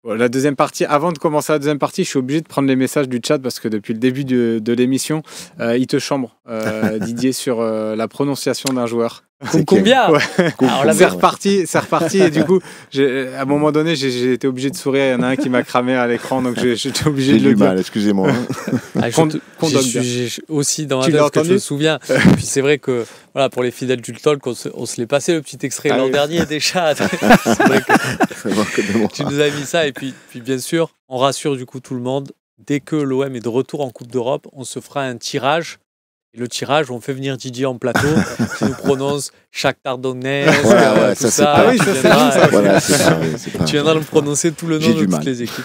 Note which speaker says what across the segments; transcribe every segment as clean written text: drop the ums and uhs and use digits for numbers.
Speaker 1: Bon, la deuxième partie, avant de commencer la deuxième partie, je suis obligé de prendre les messages du chat parce que depuis le début de l'émission, il te chambre, Didier, sur la prononciation d'un joueur.
Speaker 2: Combien?
Speaker 1: Ouais. C'est reparti et du coup, à un moment donné, j'ai été obligé de sourire. Il y en a un qui m'a cramé à l'écran, donc j'étais obligé de le dire.
Speaker 3: J'ai du mal, excusez-moi.
Speaker 2: J'ai aussi dans ma tête que je me souviens. Puis c'est vrai que voilà, pour les fidèles du Talk, on se l'est passé le petit extrait l'an dernier déjà. C'est vrai que tu nous as mis ça et puis bien sûr, on rassure du coup tout le monde. Dès que l'OM est de retour en Coupe d'Europe, on se fera un tirage. Et le tirage, on fait venir Didier en plateau, qui nous prononce chaque Tardonnais, tout ça.
Speaker 1: Ah oui,
Speaker 2: tu viendras nous prononcer tout le nom de toutes les équipes.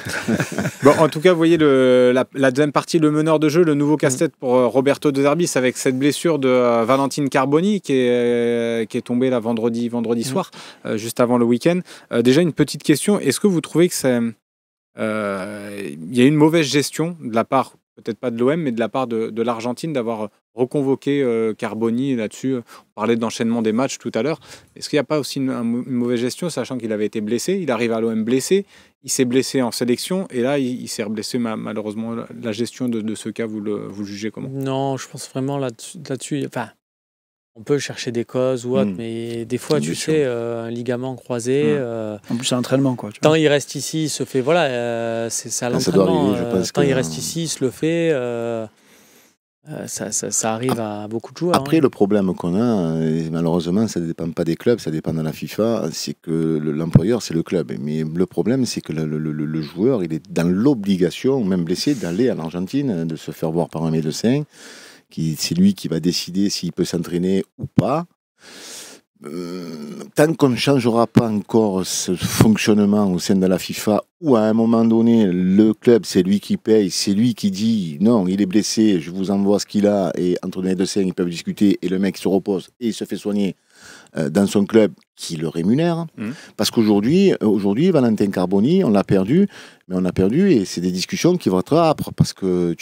Speaker 1: Bon, en tout cas, vous voyez la deuxième partie, le meneur de jeu, le nouveau casse-tête pour Roberto De Zerbi, avec cette blessure de Valentine Carboni qui est tombée là vendredi soir, juste avant le week-end. Déjà, une petite question, est-ce que vous trouvez que il y a une mauvaise gestion de la part, peut-être pas de l'OM, mais de la part de l'Argentine d'avoir reconvoqué Carboni là-dessus? On parlait d'enchaînement des matchs tout à l'heure. Est-ce qu'il n'y a pas aussi une mauvaise gestion, sachant qu'il avait été blessé? Il arrive à l'OM blessé, il s'est blessé en sélection, et là, il s'est reblessé malheureusement. La gestion de ce cas, vous le jugez comment?
Speaker 2: Non, je pense vraiment là-dessus. Enfin, on peut chercher des causes ou autre, mais des fois, tu sais, un ligament croisé.
Speaker 4: En plus, c'est l'entraînement, quoi.
Speaker 2: Tant il reste ici, il se fait. Voilà, c'est à l'entraînement. Tant il reste ici, il se le fait. Ça arrive à beaucoup de joueurs.
Speaker 3: Après, le problème qu'on a, et malheureusement, ça ne dépend pas des clubs, ça dépend de la FIFA, c'est que l'employeur, c'est le club. Mais le problème, c'est que le joueur, il est dans l'obligation, même blessé, d'aller à l'Argentine, de se faire voir par un médecin. C'est lui qui va décider s'il peut s'entraîner ou pas. Tant qu'on ne changera pas encore ce fonctionnement au sein de la FIFA, où à un moment donné, le club, c'est lui qui paye, c'est lui qui dit non, il est blessé, je vous envoie ce qu'il a, et entre les médecins, ils peuvent discuter, et le mec se repose et il se fait soigner dans son club qui le rémunère. Parce qu'aujourd'hui, Valentin Carboni, on l'a perdu, mais on l'a perdu, et c'est des discussions qui vont être âpres, parce que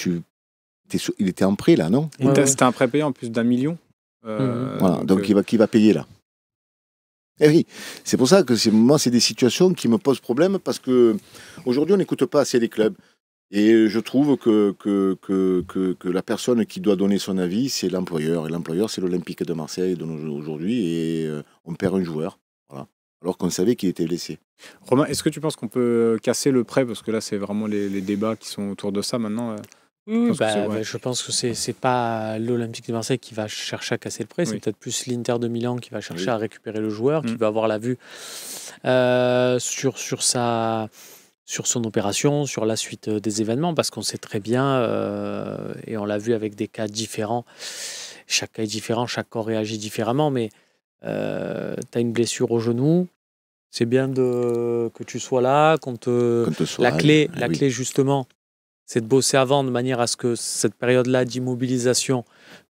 Speaker 3: il était en prêt là, non?
Speaker 1: C'était un prêt payé en plus d'1 million.
Speaker 3: Voilà, donc qui va payer là. Et oui, c'est pour ça que moi, c'est des situations qui me posent problème, parce que aujourd'hui, on n'écoute pas assez les clubs. Et je trouve que la personne qui doit donner son avis, c'est l'employeur. Et l'employeur, c'est l'Olympique de Marseille aujourd'hui. Et on perd un joueur. Voilà. Alors qu'on savait qu'il était blessé.
Speaker 1: Romain, est-ce que tu penses qu'on peut casser le prêt? Parce que là, c'est vraiment les débats qui sont autour de ça maintenant.
Speaker 2: Oui, je pense que c'est pas l'Olympique de Marseille qui va chercher à casser le prêt, c'est peut-être plus l'Inter de Milan qui va chercher à récupérer le joueur, qui va avoir la vue sur son opération, sur la suite des événements, parce qu'on sait très bien, et on l'a vu avec des cas différents, chaque cas est différent, chaque corps réagit différemment, mais tu as une blessure au genou, c'est bien que tu sois là, la clé justement, c'est de bosser avant de manière à ce que cette période-là d'immobilisation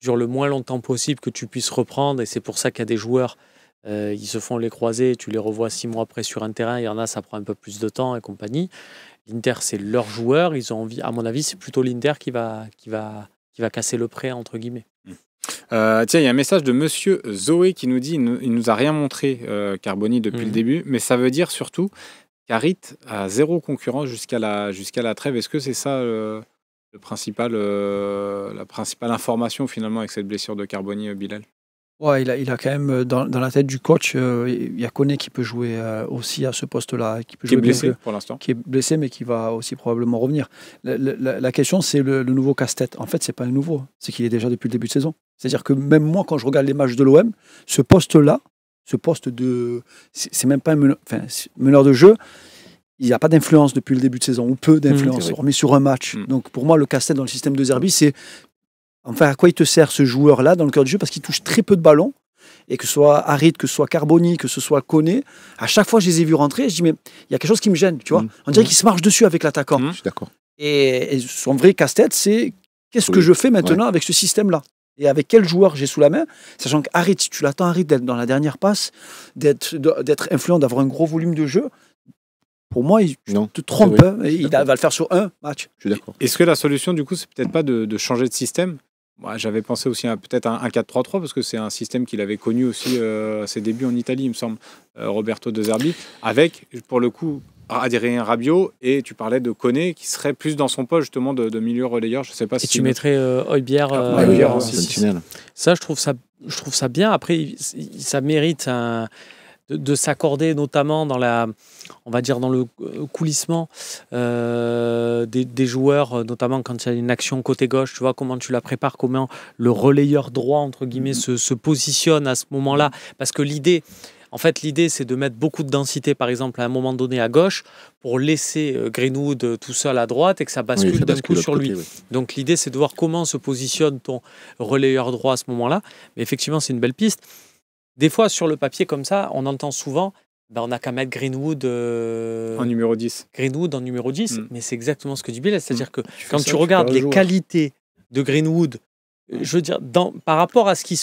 Speaker 2: dure le moins longtemps possible, que tu puisses reprendre. Et c'est pour ça qu'il y a des joueurs, ils se font les croisés, tu les revois 6 mois après sur un terrain, il y en a, ça prend un peu plus de temps et compagnie. L'Inter, c'est leur joueur, ils ont envie, à mon avis, c'est plutôt l'Inter qui va casser le prêt, entre guillemets.
Speaker 1: Tiens, il y a un message de monsieur Zoé qui nous dit, il nous a rien montré, Carboni, depuis le début, mais ça veut dire surtout Harit a 0 concurrent jusqu'à la trêve. Est-ce que c'est ça la principale information finalement avec cette blessure de Carboni, Bilal?
Speaker 4: Ouais, il a quand même dans la tête du coach, il y a Koné qui peut jouer aussi à ce poste-là, qui est
Speaker 1: blessé pour l'instant.
Speaker 4: Qui est blessé, mais qui va aussi probablement revenir. La question, c'est le nouveau casse-tête. En fait, c'est pas un nouveau, c'est qu'il est déjà depuis le début de saison. C'est-à-dire que même moi, quand je regarde les matchs de l'OM, ce poste-là, c'est même pas un meneur de jeu. Il n'y a pas d'influence depuis le début de saison, ou peu d'influence, hormis sur un match. Donc pour moi, le casse-tête dans le système de Zerbi, c'est enfin à quoi il te sert ce joueur-là dans le cœur du jeu, parce qu'il touche très peu de ballons, et que ce soit Harit, que ce soit Carboni, que ce soit Koné, à chaque fois je les ai vus rentrer, je dis mais il y a quelque chose qui me gêne, tu vois. On dirait qu'il se marche dessus avec l'attaquant.
Speaker 3: Je suis d'accord.
Speaker 4: Et son vrai casse-tête, c'est qu'est-ce que je fais maintenant avec ce système-là? Et avec quel joueur j'ai sous la main, sachant qu'Harit, si tu l'attends Harit d'être dans la dernière passe, d'être influent, d'avoir un gros volume de jeu, pour moi, il te trompe. Il va le faire sur un match.
Speaker 3: Je suis d'accord.
Speaker 1: Est-ce que la solution, du coup, c'est peut-être pas de changer de système? Moi, j'avais pensé aussi à peut-être un 4-3-3, parce que c'est un système qu'il avait connu aussi à ses débuts en Italie, il me semble, Roberto De Zerbi, avec, pour le coup, Adrien Rabiot, et tu parlais de Koné qui serait plus dans son poste justement de milieu relayeur. Je sais pas
Speaker 2: Et
Speaker 1: si
Speaker 2: tu mettrais Højbjerg
Speaker 1: Højbjerg,
Speaker 2: en
Speaker 1: ouais.
Speaker 2: 6-6. Ça, je trouve ça bien. Après, ça mérite de s'accorder, notamment dans on va dire dans le coulissement des joueurs, notamment quand il y a une action côté gauche, tu vois, comment tu la prépares, comment le relayeur droit, entre guillemets, se positionne à ce moment-là. Parce que l'idée, c'est de mettre beaucoup de densité, par exemple, à un moment donné à gauche, pour laisser Greenwood tout seul à droite et que ça bascule d'un coup sur lui.
Speaker 3: Oui.
Speaker 2: Donc l'idée, c'est de voir comment se positionne ton relayeur droit à ce moment-là. Mais effectivement, c'est une belle piste. Des fois, sur le papier comme ça, on entend souvent, on n'a qu'à mettre Greenwood
Speaker 1: en numéro 10.
Speaker 2: Greenwood en numéro 10, mais c'est exactement ce que dit Bill. C'est-à-dire que quand tu
Speaker 4: ça,
Speaker 2: regardes
Speaker 4: tu
Speaker 2: les
Speaker 4: perds le
Speaker 2: qualités de Greenwood, je veux dire, par rapport à ce qui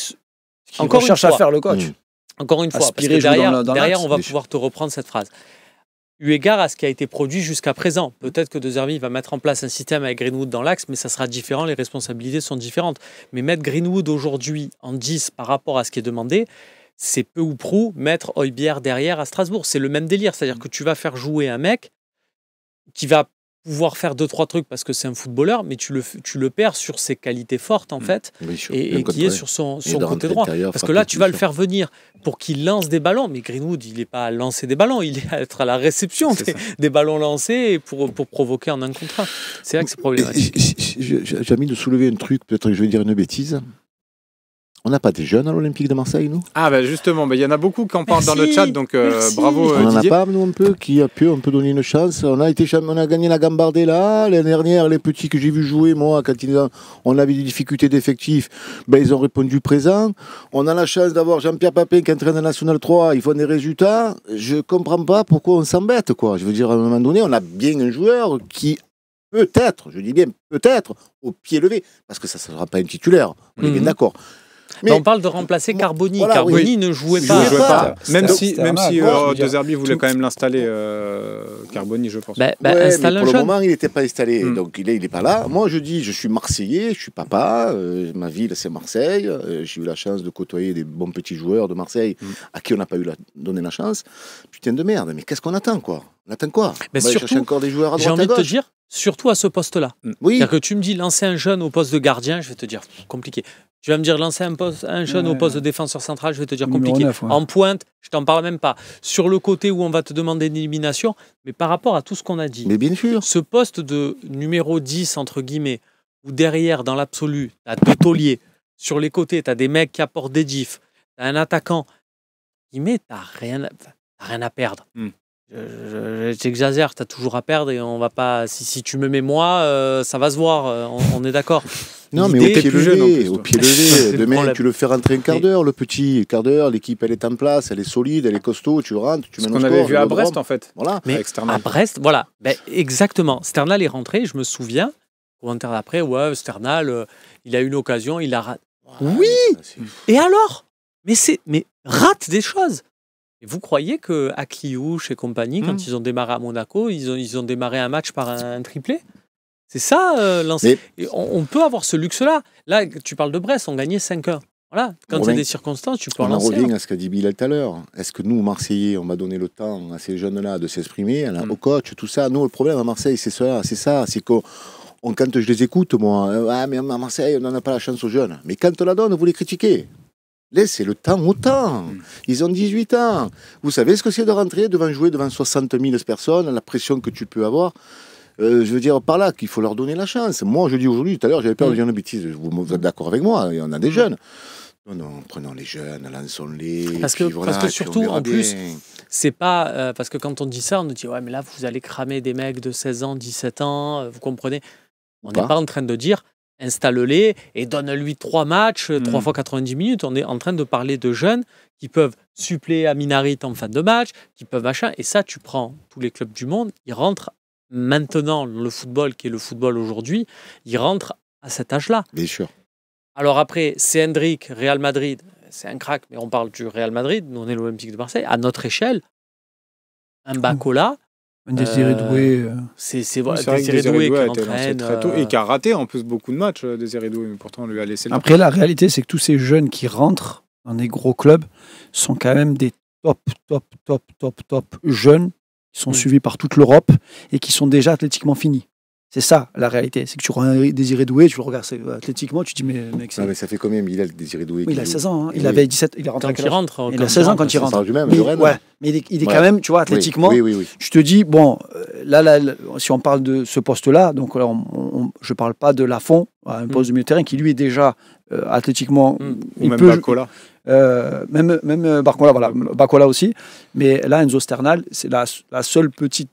Speaker 4: Encore cherche à faire le coach.
Speaker 2: Encore une fois, parce
Speaker 4: Aspirer,
Speaker 2: que
Speaker 4: jouer
Speaker 2: derrière,
Speaker 4: dans
Speaker 2: derrière
Speaker 4: l'axe,
Speaker 2: on va
Speaker 3: bien
Speaker 2: pouvoir te reprendre cette phrase. Eu égard à ce qui a été produit jusqu'à présent. Peut-être que De Zerbi va mettre en place un système avec Greenwood dans l'axe, mais ça sera différent, les responsabilités sont différentes. Mais mettre Greenwood aujourd'hui en 10 par rapport à ce qui est demandé, c'est peu ou prou mettre Højbjerg derrière à Strasbourg. C'est le même délire, c'est-à-dire que tu vas faire jouer un mec qui va pouvoir faire 2-3 trucs parce que c'est un footballeur, mais tu le perds sur ses qualités fortes en fait, et qui est sur son côté droit. Parce que là, tu vas le faire venir pour qu'il lance des ballons, mais Greenwood, il n'est pas à lancer des ballons, il est à être à la réception des ballons lancés pour provoquer en un contre un. C'est là que c'est problématique.
Speaker 3: J'ai envie de soulever un truc, peut-être que je vais dire une bêtise. On n'a pas des jeunes à l'Olympique de Marseille, nous?
Speaker 1: Ah ben justement, il y en a beaucoup qui en parlent dans le chat, donc bravo
Speaker 3: On n'en a
Speaker 1: Didier.
Speaker 3: pas, nous, un peu, qui a pu, on peut donner une chance. On a gagné la Gambardella. L'année dernière, les petits que j'ai vu jouer, moi, quand on avait des difficultés d'effectifs, ils ont répondu présent. On a la chance d'avoir Jean-Pierre Papin qui entraîne la National 3, ils font des résultats. Je ne comprends pas pourquoi on s'embête, quoi. Je veux dire, à un moment donné, on a bien un joueur qui peut-être, je dis bien peut-être, au pied levé, parce que ça ne sera pas un titulaire, on est bien d'accord.
Speaker 2: Mais on parle de remplacer Carboni.
Speaker 3: Voilà,
Speaker 2: Carboni ne jouait
Speaker 3: Il
Speaker 2: pas.
Speaker 3: jouait pas.
Speaker 1: Même si
Speaker 4: De
Speaker 1: De Zerbi voulait quand même l'installer, Carboni, je pense.
Speaker 3: Ouais,
Speaker 2: Installe
Speaker 3: mais
Speaker 2: un
Speaker 3: pour le
Speaker 2: jeune.
Speaker 3: moment, il n'était pas installé. Donc, il n'est pas là. Moi, je dis, je suis Marseillais, je suis papa. Ma ville, c'est Marseille. J'ai eu la chance de côtoyer des bons petits joueurs de Marseille à qui on n'a pas donné la chance. Putain de merde, mais qu'est-ce qu'on attend, quoi? On attend quoi?
Speaker 2: Mais
Speaker 3: On va aller chercher encore des joueurs à
Speaker 2: J'ai
Speaker 3: droite,
Speaker 2: envie
Speaker 3: à
Speaker 2: de te
Speaker 3: gauche.
Speaker 2: dire, surtout à ce poste-là.
Speaker 3: Oui.
Speaker 2: C'est-à-dire que tu me dis lancer un jeune au poste de gardien, je vais te dire compliqué. Tu vas me dire lancer un jeune au poste de défenseur central, je vais te dire
Speaker 4: Numéro
Speaker 2: compliqué.
Speaker 4: 9, ouais.
Speaker 2: En pointe, je t'en parle même pas. Sur le côté où on va te demander une élimination, mais par rapport à tout ce qu'on a dit,
Speaker 3: Mais bien sûr.
Speaker 2: ce poste de numéro 10, entre guillemets, où derrière, dans l'absolu, tu as 2 tauliers, sur les côtés, tu as des mecs qui apportent des diffs, tu as un attaquant, guillemets, tu n'as rien à perdre. J'exagère, tu as toujours à perdre et on va pas. Si tu me mets moi, ça va se voir, on est d'accord.
Speaker 3: Non, mais
Speaker 1: L'idée,
Speaker 3: au pied
Speaker 1: plus jeune, en
Speaker 3: levé,
Speaker 1: plus,
Speaker 3: au
Speaker 1: toi.
Speaker 3: pied levé.
Speaker 2: C'est le
Speaker 3: Demain,
Speaker 2: problème.
Speaker 3: tu le fais rentrer un quart d'heure, le petit. Quart d'heure, l'équipe, elle est en place, elle est solide, elle est costaud, tu rentres, tu
Speaker 1: Ce
Speaker 3: mets
Speaker 1: qu'on
Speaker 3: le
Speaker 1: avait
Speaker 3: score,
Speaker 1: vu à
Speaker 3: le
Speaker 1: Brest,
Speaker 3: drame.
Speaker 1: en fait.
Speaker 3: Voilà.
Speaker 2: Mais
Speaker 1: Avec Sternal.
Speaker 2: à Brest, voilà, exactement. Sternal est rentré, je me souviens, commentaire d'après, ouais, Sternal, il a eu une occasion, il a raté. Oui. Et alors mais rate des choses. Et vous croyez que Akliouche et compagnie, quand ils ont démarré à Monaco, ils ont démarré un match par un triplé? C'est ça, l'ancien. Et on peut avoir ce luxe-là. Là, tu parles de Brest, on gagnait 5-1. Voilà. Quand il y a des circonstances, tu peux en
Speaker 3: On en
Speaker 2: lancer.
Speaker 3: revient à ce qu'a dit Bilal tout à l'heure. Est-ce que nous, Marseillais, on va donner le temps à ces jeunes-là de s'exprimer, au coach, tout ça? Nous, le problème à Marseille, c'est ça. C'est que quand je les écoute, moi, mais à Marseille, on n'en a pas la chance aux jeunes. Mais quand on la donne, vous les critiquez. Laissez le temps au temps. Ils ont 18 ans. Vous savez ce que c'est de rentrer jouer devant 60 000 personnes, la pression que tu peux avoir. Je veux dire par là qu'il faut leur donner la chance. Moi, je dis aujourd'hui, tout à l'heure, j'avais peur de dire une bêtise. Vous êtes d'accord avec moi? Il y en a des jeunes. Non, prenons les jeunes, lançons-les.
Speaker 2: Parce que surtout, en plus, c'est pas... parce que quand on dit ça, on nous dit, ouais, mais là, vous allez cramer des mecs de 16 ans, 17 ans, vous comprenez? On n'est pas en train de dire, installe-les et donne-lui 3 matchs, 3 fois 90 minutes. On est en train de parler de jeunes qui peuvent suppléer à Minarit en fin de match, qui peuvent machin. Et ça, tu prends tous les clubs du monde, ils rentrent maintenant, le football qui est le football aujourd'hui, ils rentrent à cet âge-là.
Speaker 3: Bien sûr.
Speaker 2: Alors après, c'est Hendrick, Real Madrid, c'est un crack, mais on parle du Real Madrid, nous on est l'Olympique de Marseille, à notre échelle, un Bacola,
Speaker 4: Un Désiré Doué.
Speaker 2: c'est
Speaker 1: vrai que
Speaker 2: Désiré Doué qui
Speaker 1: a été lancé
Speaker 2: entraîne.
Speaker 1: très tôt et qui a raté en plus beaucoup de matchs, Désiré Doué, mais pourtant on lui a laissé le temps.
Speaker 4: Après, la réalité, c'est que tous ces jeunes qui rentrent dans des gros clubs sont quand même des top jeunes qui sont suivis par toute l'Europe et qui sont déjà athlétiquement finis. C'est ça la réalité. C'est que tu vois un Désiré Doué, tu le regardes athlétiquement, tu te dis mais mec,
Speaker 3: mais ça fait combien il a le Désiré Doué?
Speaker 4: Oui, il a 16 ans. Hein. Il avait 17, il est rentré
Speaker 2: quand il rentre.
Speaker 4: Il a 16 ans quand il rentre.
Speaker 3: Du même,
Speaker 4: mais il est quand même, tu vois, athlétiquement.
Speaker 3: Oui.
Speaker 4: Je te dis, bon, là, si on parle de ce poste-là, donc là, je ne parle pas de Lafont, à un poste de milieu de terrain qui lui est déjà athlétiquement.
Speaker 1: Ou même Bacola.
Speaker 4: Même Barcola, voilà, Bacola aussi. Mais là, Enzo Sternal, c'est la seule petite.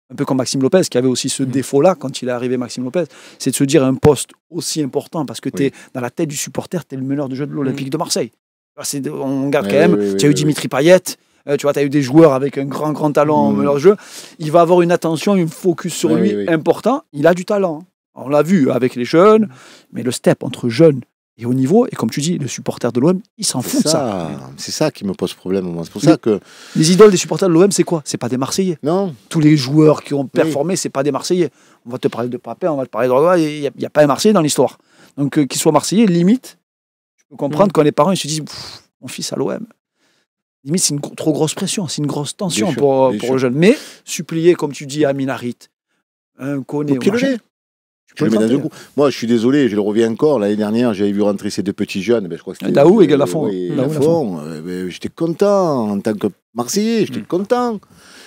Speaker 4: Un peu comme Maxime Lopez, qui avait aussi ce défaut-là quand il est arrivé, Maxime Lopez, c'est de se dire un poste aussi important parce que tu es dans la tête du supporter, tu es le meneur de jeu de l'Olympique de Marseille. On regarde quand même, tu as eu Dimitri Payet, tu vois, tu as eu des joueurs avec un grand talent en meneur de jeu. Il va avoir une attention, une focus sur lui important. Il a du talent. On l'a vu avec les jeunes, mais le step entre jeunes et au niveau, et comme tu dis, le supporter de l'OM, il s'en fout de ça.
Speaker 3: C'est ça qui me pose problème. C'est pour ça que...
Speaker 4: Les idoles des supporters de l'OM, c'est quoi? C'est pas des Marseillais.
Speaker 3: Non.
Speaker 4: Tous les joueurs qui ont performé, c'est pas des Marseillais. On va te parler de Papin, on va te parler de Drogba, il n'y a pas un Marseillais dans l'histoire. Donc qu'ils soient Marseillais, limite, je peux comprendre quand les parents ils se disent mon fils à l'OM. Limite, c'est une trop grosse pression, c'est une grosse tension pour le jeune. Mais supplier, comme tu dis, à Minarit, un Koné.
Speaker 3: Je le mets dans un coup. Moi, je suis désolé, je le reviens encore. L'année dernière, j'avais vu rentrer ces deux petits jeunes. Je crois que c'était
Speaker 4: Daou et Lafont.
Speaker 3: J'étais content en tant que Marseillais, j'étais content.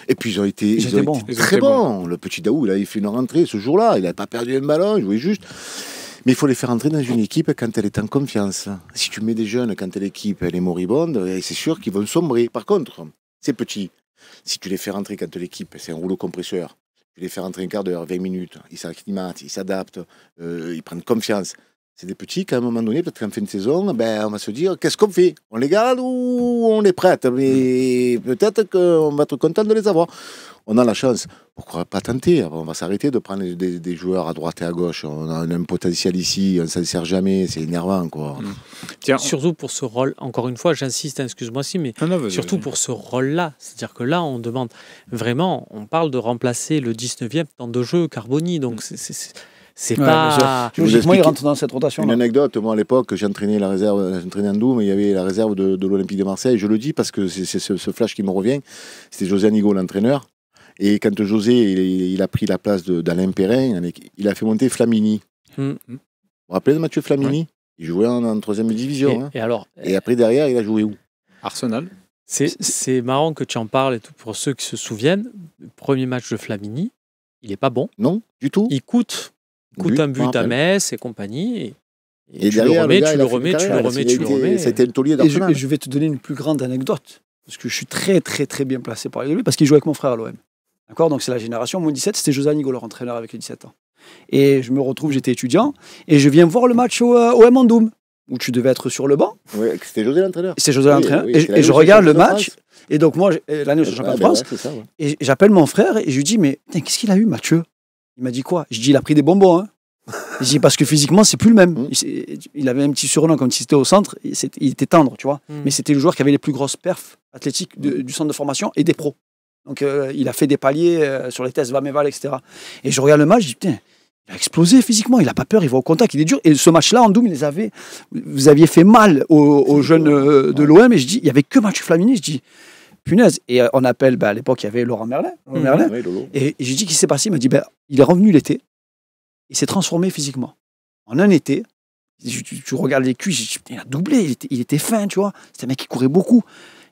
Speaker 3: Et puis, ils ont été très bons. Le petit Daou, il fait une rentrée ce jour-là. Il n'avait pas perdu un ballon, il jouait juste. Mais il faut les faire entrer dans une équipe quand elle est en confiance. Si tu mets des jeunes quand l'équipe elle est moribonde, c'est sûr qu'ils vont sombrer. Par contre, ces petits, si tu les fais rentrer quand l'équipe, c'est un rouleau compresseur, tu les fais rentrer un quart d'heure, 20 minutes, ils s'acclimatent, ils s'adaptent, ils prennent confiance. C'est des petits qu'à un moment donné, peut-être qu'en fin de saison, on va se dire, qu'est-ce qu'on fait? On les garde ou on les prête? Mais peut-être qu'on va être content de les avoir. On a la chance. Pourquoi pas tenter? On va s'arrêter de prendre des joueurs à droite et à gauche. On a un potentiel ici, on ne s'en sert jamais, c'est énervant, quoi.
Speaker 2: Tiens, surtout pour ce rôle, encore une fois, j'insiste, excuse-moi si, mais surtout pour ce rôle-là. C'est-à-dire que là, on demande vraiment, on parle de remplacer le 19e temps de jeu Carboni, donc c'est pas...
Speaker 4: Logiquement, il rentre dans cette rotation.
Speaker 3: Une anecdote, moi à l'époque, j'entraînais en Doum, il y avait la réserve de l'Olympique de Marseille. Je le dis parce que c'est ce flash qui me revient. C'était José Anigo, l'entraîneur. Et quand José il a pris la place d'Alain Perrin, il a fait monter Flamini. Vous vous rappelez de Mathieu Flamini? Il jouait en 3e division. Et après, derrière, il a joué où?
Speaker 1: Arsenal.
Speaker 2: C'est marrant que tu en parles et tout. Pour ceux qui se souviennent, le premier match de Flamini, il n'est pas bon.
Speaker 3: Non, du tout.
Speaker 2: Il coûte un but à Metz et compagnie. Et tu
Speaker 3: derrière,
Speaker 2: le remets.
Speaker 3: C'était le taulier d'Arsenal.
Speaker 4: Et je vais te donner une plus grande anecdote. Parce que je suis très, très, très bien placé pour parler de lui. Parce qu'il joue avec mon frère à l'OM. D'accord, donc c'est la génération, mon 17, c'était José Anigo, leur entraîneur avec les 17 ans. Et je me retrouve, j'étais étudiant, et je viens voir le match au Mandoum, où tu devais être sur le banc.
Speaker 3: Oui, c'était José l'entraîneur.
Speaker 4: C'est José l'entraîneur. Et je regarde le match, et donc moi, l'année où je suis champion de France, et j'appelle mon frère, et je lui dis, mais qu'est-ce qu'il a eu, Mathieu? Il m'a dit quoi? Je dis, il a pris des bonbons, hein. Je dis, parce que physiquement, c'est plus le même. Il avait un petit surnom, comme si c'était au centre, il était tendre, tu vois. Mais c'était le joueur qui avait les plus grosses perfs athlétiques du centre de formation et des pros. Donc il a fait des paliers sur les tests Vameval, etc. Et je regarde le match, je dis putain, il a explosé physiquement, il n'a pas peur, il va au contact, il est dur. Et ce match-là, en Doum, vous aviez fait mal aux jeunes de l'OM. Et je dis, il n'y avait que Mathieu Flamini. Je dis, punaise. Et on appelle, à l'époque, il y avait Laurent Merlin. Et j'ai dit, qu'est-ce qui s'est passé? Il m'a dit, il est revenu l'été, il s'est transformé physiquement. En un été, tu regardes les cuisses, je dis, putain, il a doublé, il était fin, tu vois. C'était un mec qui courait beaucoup.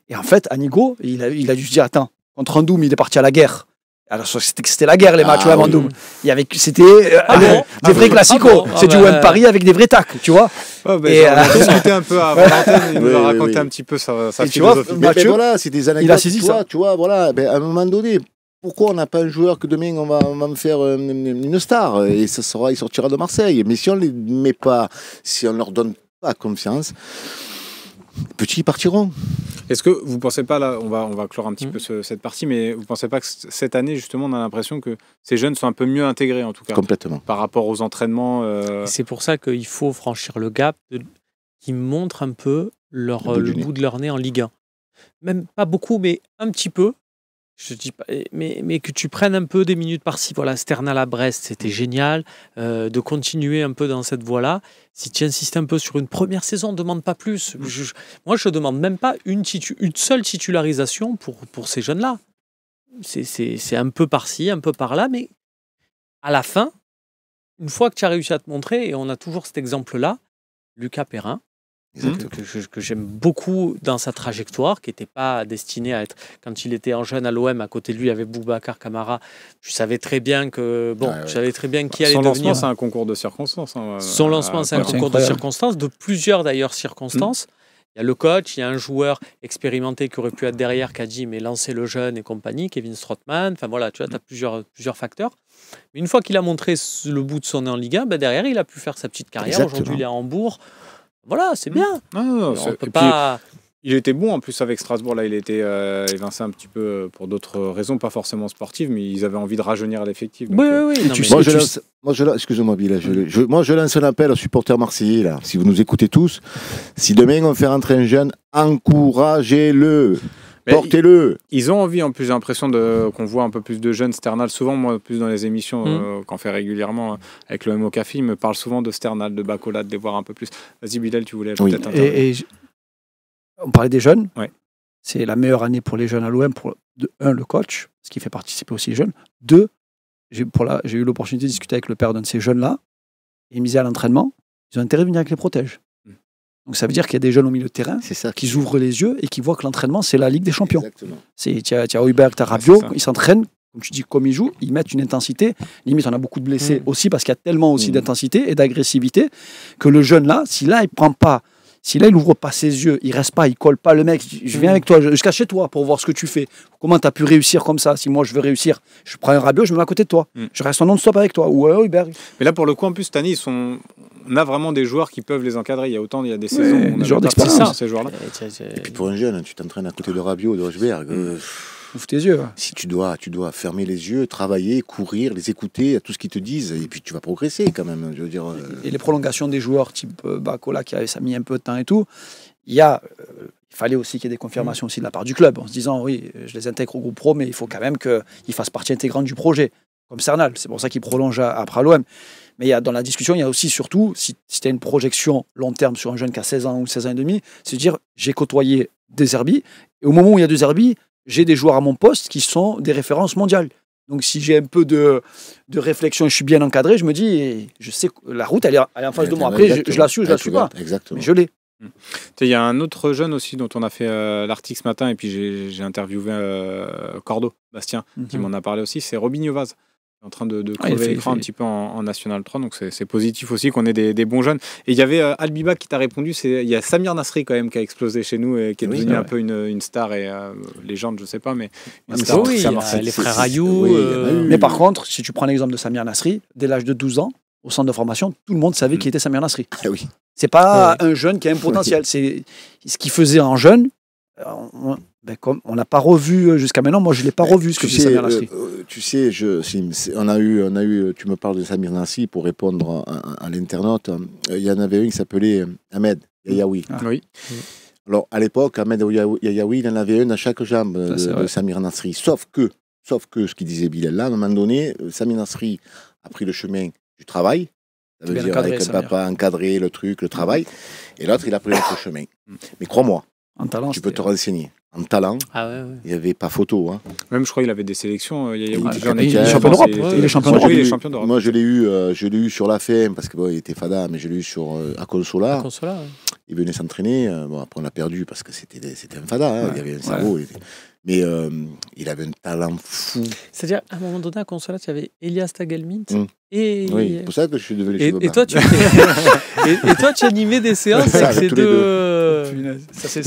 Speaker 4: Et en fait, Anigo, il a dû se dire, attends, contre Andoum, il est parti à la guerre. Alors, c'était la guerre, les matchs, à Andoum. C'était des vrais classicos. C'est du OM Paris avec des vrais tacs, tu vois.
Speaker 1: On a discuté un peu avant l'antenne, il nous a raconté un petit peu sa philosophie.
Speaker 3: Mais voilà, c'est des anecdotes. Il a saisi ça. Tu vois, voilà, à un moment donné, pourquoi on n'a pas un joueur que demain on va me faire une star et il sortira de Marseille? Mais si on ne les met pas, si on ne leur donne pas confiance, les petits partiront.
Speaker 1: Est-ce que vous ne pensez pas, là, on va clore un petit peu cette partie, mais vous ne pensez pas que cette année, justement, on a l'impression que ces jeunes sont un peu mieux intégrés, en tout cas?
Speaker 3: Complètement.
Speaker 1: Par rapport aux entraînements
Speaker 2: C'est pour ça qu'il faut franchir le gap qui montre un peu le bout de leur nez en Ligue 1. Même pas beaucoup, mais un petit peu. Je dis pas, mais que tu prennes un peu des minutes par-ci. Voilà, Sternal à Brest, c'était génial. De continuer un peu dans cette voie-là. Si tu insistes un peu sur une première saison, ne demande pas plus. Moi, je ne demande même pas une seule titularisation pour ces jeunes-là. c'est un peu par-ci, un peu par-là, mais à la fin, une fois que tu as réussi à te montrer, et on a toujours cet exemple-là, Lucas Perrin, que j'aime beaucoup dans sa trajectoire, qui n'était pas destiné à être... Quand il était en jeune à l'OM, à côté de lui, il y avait Boubacar Kamara. Je savais très bien que... je savais très bien qui allait devenir...
Speaker 1: Son lancement, c'est un concours de circonstances.
Speaker 2: Son lancement, c'est un concours de circonstances, de plusieurs d'ailleurs circonstances. Il y a le coach, il y a un joueur expérimenté qui aurait pu être derrière, qui a dit mais lancez le jeune et compagnie, Kevin Strootman. Enfin voilà, tu vois, tu as plusieurs facteurs. Mais une fois qu'il a montré le bout de son nez en Ligue 1, derrière, il a pu faire sa petite carrière. Aujourd'hui, il est à Hambourg. Voilà, c'est bien.
Speaker 1: Il était bon en plus avec Strasbourg. Là, il était évincé un petit peu pour d'autres raisons, pas forcément sportives, mais ils avaient envie de rajeunir l'effectif.
Speaker 2: Oui.
Speaker 3: Excusez-moi, Bill. Moi, je lance un appel aux supporters marseillais. Là, si vous nous écoutez tous, si demain on fait rentrer un jeune, encouragez-le. Portez-le.
Speaker 1: Ils ont envie, en plus, j'ai l'impression qu'on voit un peu plus de jeunes. Sternal, souvent, moi, plus dans les émissions qu'on fait régulièrement avec le MO Café, il me parle souvent de Sternal, de Bacola, de les voir un peu plus. Vas-y, Bilal, tu voulais peut-être intervenir.
Speaker 4: On parlait des jeunes. Ouais. C'est la meilleure année pour les jeunes à l'OM. Le coach, ce qui fait participer aussi les jeunes. 2, j'ai eu l'opportunité de discuter avec le père d'un de ces jeunes-là. Il me disait à l'entraînement, ils ont intérêt à venir avec les protèges. Donc ça veut dire qu'il y a des jeunes au milieu de terrain qui ouvrent les yeux et qui voient que l'entraînement, c'est la Ligue des Champions. Tu as Heuberg, tu as Rabiot, ils s'entraînent, comme tu dis, comme ils jouent, ils mettent une intensité. Limite, on a beaucoup de blessés aussi parce qu'il y a tellement aussi d'intensité et d'agressivité que le jeune là, si là, il ouvre pas ses yeux, il reste pas, il colle pas le mec, je viens avec toi jusqu'à chez toi pour voir ce que tu fais. Comment tu as pu réussir comme ça? Si moi je veux réussir, je prends un Rabiot, je me mets à côté de toi. Je reste en non-stop avec toi. Ou Heuberg.
Speaker 1: Mais là, pour le coup, en plus, cette année, on a vraiment des joueurs qui peuvent les encadrer. Il y a des saisons où on a
Speaker 4: joueurs d'expérience,
Speaker 1: ces joueurs-là.
Speaker 3: Et puis pour un jeune, tu t'entraînes à côté de Rabiot, de Heuberg.
Speaker 4: Ouvre tes yeux.
Speaker 3: Si tu dois fermer les yeux, travailler, courir, les écouter, tout ce qu'ils te disent, et puis tu vas progresser quand même. Je veux dire.
Speaker 4: Et les prolongations des joueurs type Bacola qui ça a mis un peu de temps et tout. Il fallait aussi qu'il y ait des confirmations aussi de la part du club en se disant oui, je les intègre au groupe pro, mais il faut quand même qu'ils fassent partie intégrante du projet, comme Sternal. C'est pour ça qu'il prolonge après l'OM. Mais dans la discussion, il y a aussi surtout, si tu as une projection long terme sur un jeune qui a 16 ans ou 16 ans et demi, c'est de dire j'ai côtoyé De Zerbi, et au moment où il y a De Zerbi, j'ai des joueurs à mon poste qui sont des références mondiales. Donc si j'ai un peu de réflexion et je suis bien encadré, je me dis, je sais que la route, elle est en face de moi. Après, je la suis ou je la suis pas.
Speaker 3: Exactement.
Speaker 4: Mais je l'ai.
Speaker 1: Il y a un autre jeune aussi dont on a fait l'article ce matin, et puis j'ai interviewé Cordo, Bastien, qui m'en a parlé aussi, c'est Robinho Vaz. En train de crever l'écran un petit peu en National 3, donc c'est positif aussi qu'on ait des bons jeunes. Et il y avait Albiba qui t'a répondu, il y a Samir Nasri quand même qui a explosé chez nous et qui est devenu un peu une star et légende, je sais pas, mais une star.
Speaker 2: Oui, les frères Ayou.
Speaker 4: Mais par contre, si tu prends l'exemple de Samir Nasri, dès l'âge de 12 ans, au centre de formation, tout le monde savait qui était Samir Nasri.
Speaker 3: Oui.
Speaker 4: C'est pas un jeune qui a un potentiel, c'est ce qu'il faisait en jeune. Comme on n'a pas revu jusqu'à maintenant, moi je l'ai pas revu ce que faisait Samir Nasri.
Speaker 3: Tu sais, on a eu, tu me parles de Samir Nasri pour répondre à l'internaute. Il y en avait un qui s'appelait Ahmed Yayaoui.
Speaker 1: Oui.
Speaker 3: Alors à l'époque, Ahmed Yayaoui, il en avait un à chaque jambe de Samir Nasri. Sauf que ce qu'il disait Bilal là, à un moment donné, Samir Nasri a pris le chemin du travail. Ça veut dire avec le papa encadrer le truc, le travail. Et l'autre, il a pris l'autre chemin. Mais crois-moi, tu peux te renseigner. En talent, il n'y avait pas photo. Hein.
Speaker 1: Même, je crois qu'il avait des sélections. Il
Speaker 4: est champion d'Europe. Il est champion d'Europe.
Speaker 3: Moi, je l'ai eu sur la fin, parce qu'il était fada, mais je l'ai eu à Consola. Il venait s'entraîner. Après, on l'a perdu parce que c'était un fada. Il y avait un cerveau. Mais il avait un talent fou.
Speaker 2: C'est-à-dire, à un moment donné, à Consola, tu avais Elias Tagelmint.
Speaker 3: Oui, c'est pour ça que je suis devenu cheveux
Speaker 2: et toi, tu animais des séances avec ces deux.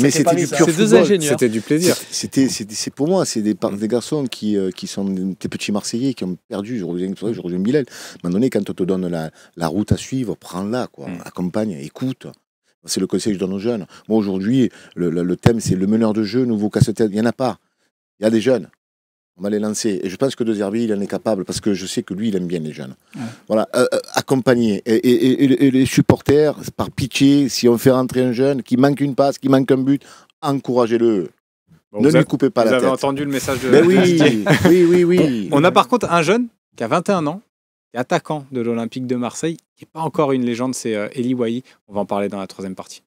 Speaker 3: Mais c'était du pur
Speaker 2: deux ingénieurs.
Speaker 1: C'était du plaisir.
Speaker 3: C'est pour moi, c'est des garçons qui sont des petits Marseillais qui ont perdu. Je reviens Bilal. À un moment donné, quand on te donne la route à suivre, prends-la, quoi. Accompagne, écoute. C'est le conseil que je donne aux jeunes. Moi, aujourd'hui, le thème, c'est le meneur de jeu, nouveau casse-tête. Il n'y en a pas. Il y a des jeunes. On va les lancer. Et je pense que De Zerbi, il en est capable, parce que je sais que lui, il aime bien les jeunes. Voilà, accompagner. Et les supporters, par pitié, si on fait rentrer un jeune qui manque une passe, qui manque un but, encouragez-le. Ne lui coupez pas la tête.
Speaker 1: Vous avez entendu le message de
Speaker 3: oui.
Speaker 1: On a par contre un jeune qui a 21 ans, qui est attaquant de l'Olympique de Marseille, qui n'est pas encore une légende, c'est Eli Wahi. On va en parler dans la troisième partie.